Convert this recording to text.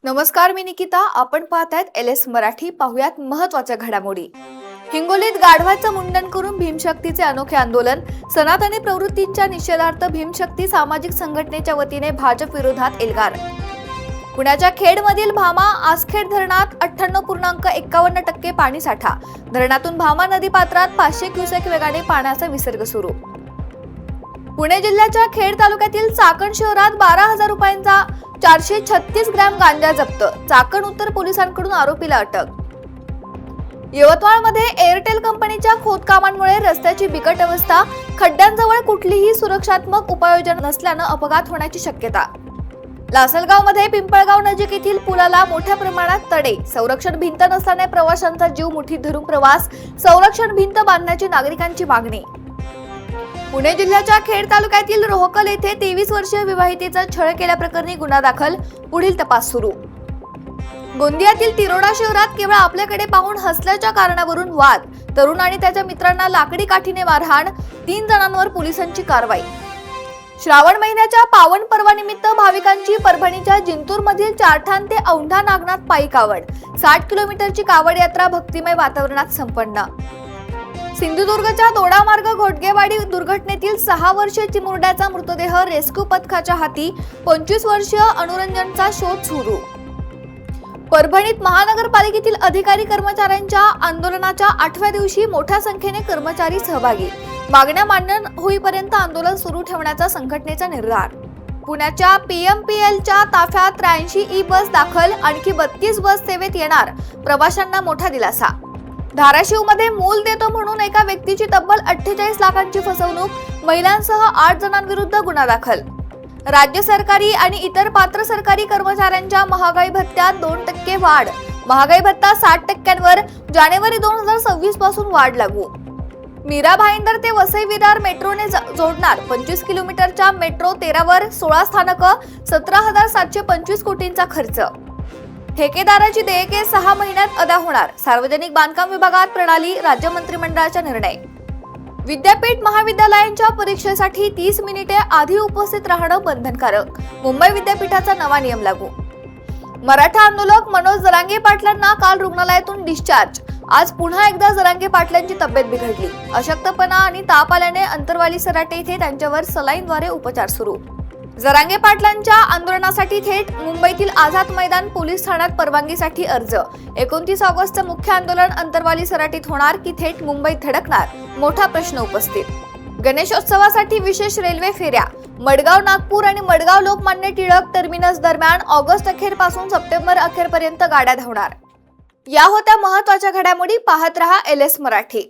नमस्कार, मी निकिता. आपण पाहतायत LS मराठी. पाहुयात महत्त्वाच्या घडामोडी. हिंगोलीत गाढवाचं मुंडन करून भीमशक्तीचे अनोखे आंदोलन. सनातनी प्रवृत्तींच्या निषेधार्थ भीमशक्ती सामाजिक संघटनेच्या वतीने भाजप विरोधात एल्गार. पुण्याच्या खेडमधील भामा आसखेड धरणात 98.51% पाणी साठा. धरणातून भामा नदीपात्रात 500 क्युसेक वेगाने पाण्याचा विसर्ग सुरू. पुणे जिल्ह्याच्या खेड तालुक्यातील चाकण शहरात 12,000 रुपयांचा 436 ग्रॅम गांजा जप्त. चाकण उत्तर पोलिसांकडून आरोपीला अटक. यवतमाळमध्ये एअरटेल कंपनीच्या खोदकामांमुळे रस्त्याची बिकट अवस्था. खड्ड्यांजवळ कुठलीही सुरक्षात्मक उपाययोजना नसल्यानं अपघात होण्याची शक्यता. लासलगावमध्ये पिंपळगाव नजीक येथील पुलाला मोठ्या प्रमाणात तडे. संरक्षण भिंत नसल्याने प्रवाशांचा जीव मुठीत धरून प्रवास. संरक्षण भिंत बांधण्याची नागरिकांची मागणी. पुणे जिल्ह्याच्या खेड तालुक्यातील रोहकल येथे 23 वर्षीय विवाहितेचा छळ केल्याप्रकरणी गुन्हा दाखल. पुढील तपास सुरू. गोंदियातील तिरोडा शहरात केवळ आपल्याकडे पाहून हसल्याच्या कारणावरून वाद. तरुण आणि त्याच्या मित्रांना लाकडी काठीने मारहाण. 3 जणांवर पोलिसांची कारवाई. श्रावण महिन्याच्या पावन पर्वानिमित्त भाविकांची परभणीच्या जिंतूरमधील चारठाण ते औंढा नागनाथ पायी कावड. 60 किलोमीटरची कावड यात्रा भक्तिमय वातावरणात संपन्न. सिंधुदुर्गच्या दोडामार्ग घोटगेवाडी दुर्घटनेतील 6 वर्षीय चिमुरड्याचा मृतदेह रेस्क्यू पथकाच्या हाती. 25 वर्षीय अनुरंजनचा शोध सुरू. परभणीत महानगरपालिकेतील अधिकारी कर्मचाऱ्यांच्या आंदोलनाच्या 8व्या दिवशी मोठ्या संख्येने कर्मचारी सहभागी. मागण्या मान्य होईपर्यंत आंदोलन सुरू ठेवण्याचा संघटनेचा निर्धार. पुण्याच्या PMPLच्या ताफ्यात 83 ई बस दाखल. आणखी 32 बस सेवेत येणार. प्रवाशांना मोठा दिलासा. धाराशिवमध्ये मूल देतो म्हणून एका व्यक्तीची तब्बल 48 लाखांची फसवणूक. महिलांसह 8 जणांविरुद्ध गुन्हा दाखल. राज्य सरकारी आणि इतर पात्र सरकारी कर्मचाऱ्यांच्या महागाई भत्त्यात 2% वाढ. महागाई भत्ता 60%वर. जानेवारी 2026 पासून वाढ लागू. मीरा भाईंदर ते वसई विरार मेट्रोने जोडणार. 25 किलोमीटरच्या मेट्रो 13वर 16 स्थानकं. 17,725 कोटींचा खर्च. ठेकेदाराची देयके 6 महिन्यात अदा होणार. सार्वजनिक बांधकाम विभागात प्रणाली. राज्य मंत्रिमंडळाचा निर्णय. विद्यापीठ महाविद्यालयांच्या परीक्षेसाठी 30 मिनिटे आधी उपस्थित राहणं बंधनकारक. मुंबई विद्यापीठाचा नवा नियम लागू. मराठा आंदोलक मनोज जरांगे पाटलांना काल रुग्णालयातून डिस्चार्ज. आज पुन्हा एकदा जरांगे पाटलांची तब्येत बिघडली. अशक्तपणा आणि ताप आल्याने अंतरवाली सराटे येथे त्यांच्यावर सलाईनद्वारे उपचार सुरू. जरांगे पाटलांच्या आंदोलनासाठी थेट मुंबईतील आझाद मैदान पोलीस ठाण्यात परवानगीसाठी अर्ज. 29 ऑगस्टचं मुख्य आंदोलन अंतरवाली सराटीत होणार की थेट मुंबईत धडकणार? मोठा प्रश्न उपस्थित. गणेशोत्सवासाठी विशेष रेल्वे फेऱ्या. मडगाव नागपूर आणि मडगाव लोकमान्य टिळक टर्मिनस दरम्यान ऑगस्ट अखेरपासून सप्टेंबर अखेरपर्यंत गाड्या धावणार. या होत्या महत्त्वाच्या घडामोडी. पाहत रहा LS मराठी.